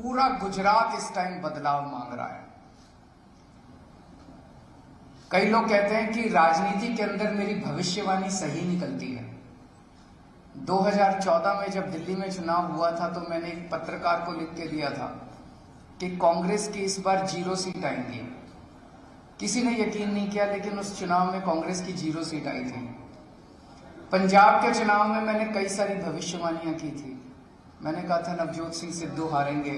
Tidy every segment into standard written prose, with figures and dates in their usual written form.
पूरा गुजरात इस टाइम बदलाव मांग रहा है। कई लोग कहते हैं कि राजनीति के अंदर मेरी भविष्यवाणी सही निकलती है। 2014 में जब दिल्ली में चुनाव हुआ था तो मैंने एक पत्रकार को लिख के दिया था कि कांग्रेस की इस बार 0 सीट आएंगी। किसी ने यकीन नहीं किया, लेकिन उस चुनाव में कांग्रेस की 0 सीट आई थी। पंजाब के चुनाव में मैंने कई सारी भविष्यवाणियां की थी। मैंने कहा था नवजोत सिंह सिद्धू हारेंगे,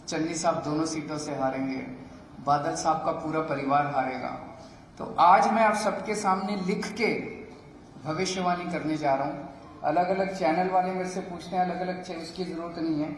चन्नी साहब दोनों सीटों से हारेंगे, बादल साहब का पूरा परिवार हारेगा। तो आज मैं आप सबके सामने लिख के भविष्यवाणी करने जा रहा हूं। अलग अलग चैनल वाले मेरे से पूछते हैं, अलग अलग उसकी जरूरत नहीं है।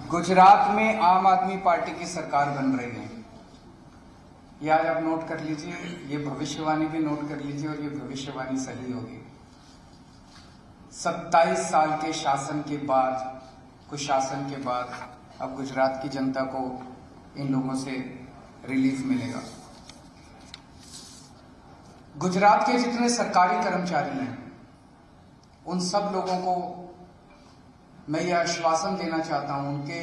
गुजरात में आम आदमी पार्टी की सरकार बन रही है। ये आज आप नोट कर लीजिए, ये भविष्यवाणी भी नोट कर लीजिए और ये भविष्यवाणी सही होगी। 27 साल के शासन के बाद, कुशासन के बाद अब गुजरात की जनता को इन लोगों से रिलीफ मिलेगा। गुजरात के जितने सरकारी कर्मचारी हैं उन सब लोगों को मैं ये आश्वासन देना चाहता हूं। उनके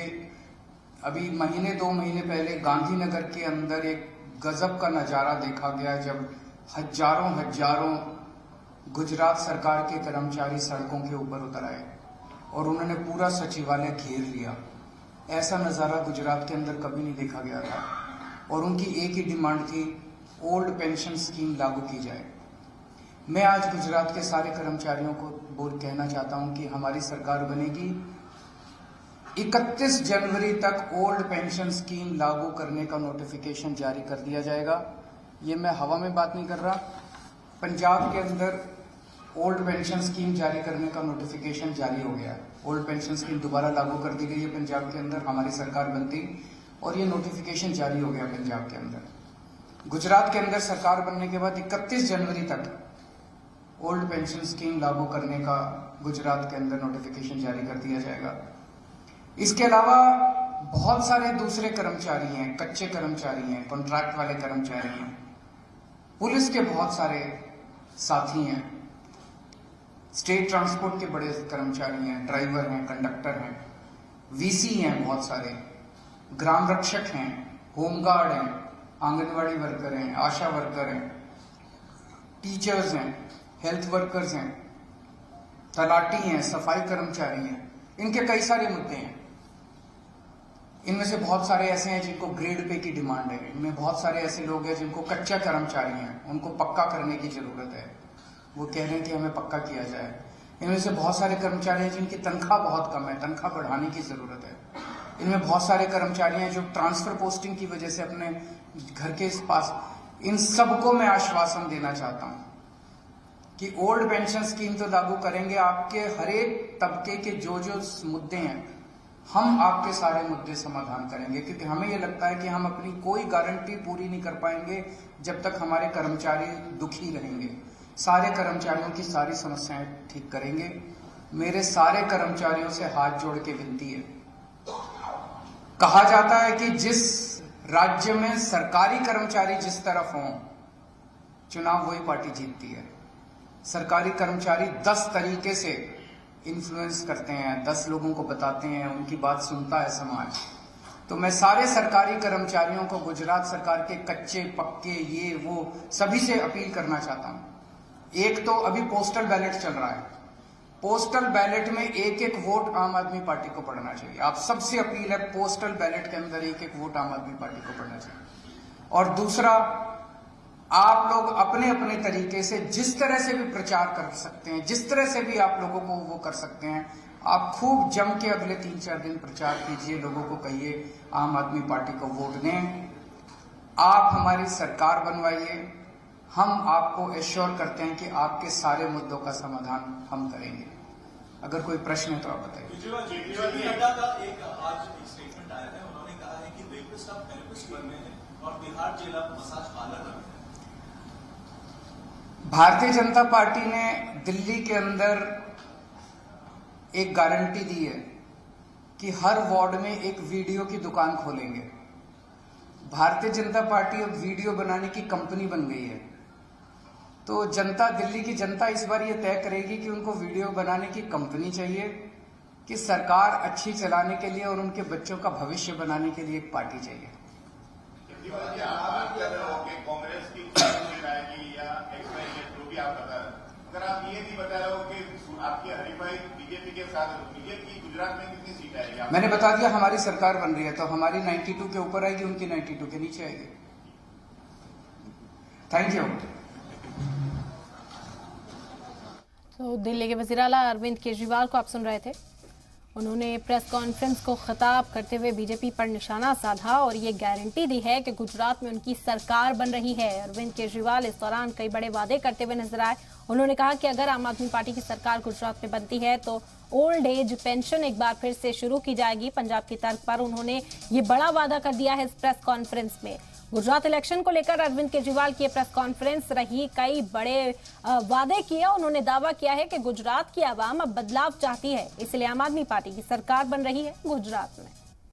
अभी महीने 2 महीने पहले गांधीनगर के अंदर एक गजब का नजारा देखा गया, जब हजारों गुजरात सरकार के कर्मचारी सड़कों के ऊपर उतर आए और उन्होंने पूरा सचिवालय घेर लिया। ऐसा नजारा गुजरात के अंदर कभी नहीं देखा गया था। और उनकी एक ही डिमांड थी, ओल्ड पेंशन स्कीम लागू की जाए। मैं आज गुजरात के सारे कर्मचारियों को कहना चाहता हूं कि हमारी सरकार बनेगी, 31 जनवरी तक ओल्ड पेंशन स्कीम लागू करने का नोटिफिकेशन जारी कर दिया जाएगा। ये मैं हवा में बात नहीं कर रहा। पंजाब के अंदर ओल्ड पेंशन स्कीम जारी करने का नोटिफिकेशन जारी हो गया। ओल्ड पेंशन स्कीम दोबारा लागू कर दी गई है पंजाब के अंदर, हमारी सरकार बनती और ये नोटिफिकेशन जारी हो गया पंजाब के अंदर। गुजरात के अंदर सरकार बनने के बाद 31 जनवरी तक ओल्ड पेंशन स्कीम लागू करने का गुजरात के अंदर नोटिफिकेशन जारी कर दिया जाएगा। इसके अलावा बहुत सारे दूसरे कर्मचारी हैं, कच्चे कर्मचारी हैं, कॉन्ट्रैक्ट वाले कर्मचारी हैं, पुलिस के बहुत सारे साथी हैं, स्टेट ट्रांसपोर्ट के बड़े कर्मचारी हैं, ड्राइवर हैं, कंडक्टर हैं, वीसी हैं, बहुत सारे ग्राम रक्षक हैं, होमगार्ड हैं, आंगनवाड़ी वर्कर हैं, आशा वर्कर हैं, टीचर्स हैं, हेल्थ वर्कर्स हैं, तलाटी हैं, सफाई कर्मचारी हैं। इनके कई सारे मुद्दे हैं। इनमें से बहुत सारे ऐसे हैं जिनको ग्रेड पे की डिमांड है। इनमें बहुत सारे ऐसे लोग हैं जिनको कच्चा कर्मचारी हैं, उनको पक्का करने की जरूरत है। वो कह रहे हैं कि हमें पक्का किया जाए। इनमें से बहुत सारे कर्मचारी हैं जिनकी तनख्वाह बहुत कम है, तनख्वाह बढ़ाने की जरूरत है। इनमें बहुत सारे कर्मचारी हैं जो ट्रांसफर पोस्टिंग की वजह से अपने घर के पास। इन सबको मैं आश्वासन देना चाहता हूं कि ओल्ड पेंशन स्कीम तो लागू करेंगे, आपके हर एक तबके के जो मुद्दे हैं हम आपके सारे मुद्दे समाधान करेंगे। क्योंकि हमें यह लगता है कि हम अपनी कोई गारंटी पूरी नहीं कर पाएंगे जब तक हमारे कर्मचारी दुखी रहेंगे। सारे कर्मचारियों की सारी समस्याएं ठीक करेंगे। मेरे सारे कर्मचारियों से हाथ जोड़ के विनती है। कहा जाता है कि जिस राज्य में सरकारी कर्मचारी जिस तरफ हों, चुनाव वही पार्टी जीतती है। सरकारी कर्मचारी 10 तरीके से इन्फ्लुएंस करते हैं, 10 लोगों को बताते हैं, उनकी बात सुनता है समाज। तो मैं सारे सरकारी कर्मचारियों को, गुजरात सरकार के कच्चे पक्के ये वो सभी से अपील करना चाहता हूं। एक तो अभी पोस्टल बैलेट चल रहा है, पोस्टल बैलेट में एक एक वोट आम आदमी पार्टी को पड़ना चाहिए। आप सबसे अपील है, पोस्टल बैलेट के अंदर एक एक वोट आम आदमी पार्टी को पड़ना चाहिए। और दूसरा, आप लोग अपने अपने तरीके से जिस तरह से भी प्रचार कर सकते हैं, जिस तरह से भी आप लोगों को वो कर सकते हैं, आप खूब जम के अगले 3-4 दिन प्रचार कीजिए। लोगों को कहिए आम आदमी पार्टी को वोट दें, आप हमारी सरकार बनवाइए, हम आपको एश्योर करते हैं कि आपके सारे मुद्दों का समाधान हम करेंगे। अगर कोई प्रश्न है तो आप बताइए। नड्डा का एक आज स्टेटमेंट आया है, उन्होंने कहा है कि रेपिस्ट अब थेरेपिस्ट बनने हैं और बिहार जेल अब मसाज पार्लर बनने हैं। भारतीय जनता पार्टी ने दिल्ली के अंदर एक गारंटी दी है कि हर वार्ड में एक वीडियो की दुकान खोलेंगे। भारतीय जनता पार्टी अब वीडियो बनाने की कंपनी बन गई है। तो जनता, दिल्ली की जनता इस बार ये तय करेगी कि उनको वीडियो बनाने की कंपनी चाहिए कि सरकार अच्छी चलाने के लिए और उनके बच्चों का भविष्य बनाने के लिए एक पार्टी चाहिए। कांग्रेस की या जो भी आप बता रहे, अगर आप ये नहीं बता रहे हो कि आपकी हरीफाई बीजेपी के साथ, बीजेपी गुजरात में कितनी सीट आएगी? मैंने बता दिया, हमारी सरकार बन रही है तो हमारी 92 के ऊपर आएगी, उनकी 92 के नीचे आएगी। Thank you. तो दिल्ली के वज़ीर आला अरविंद केजरीवाल को आप सुन रहे थे। उन्होंने प्रेस कॉन्फ्रेंस को खिताब करते हुए बीजेपी पर निशाना साधा और ये गारंटी दी है कि गुजरात में उनकी सरकार बन रही है। अरविंद केजरीवाल इस दौरान कई बड़े वादे करते हुए नजर आए। उन्होंने कहा कि अगर आम आदमी पार्टी की सरकार गुजरात में बनती है तो ओल्ड एज पेंशन एक बार फिर से शुरू की जाएगी। पंजाब की तर्क पर उन्होंने ये बड़ा वादा कर दिया है इस प्रेस कॉन्फ्रेंस में। गुजरात इलेक्शन को लेकर अरविंद केजरीवाल की प्रेस कॉन्फ्रेंस रही, कई बड़े वादे किए। उन्होंने दावा किया है कि गुजरात की आवाम अब बदलाव चाहती है, इसलिए आम आदमी पार्टी की सरकार बन रही है गुजरात में।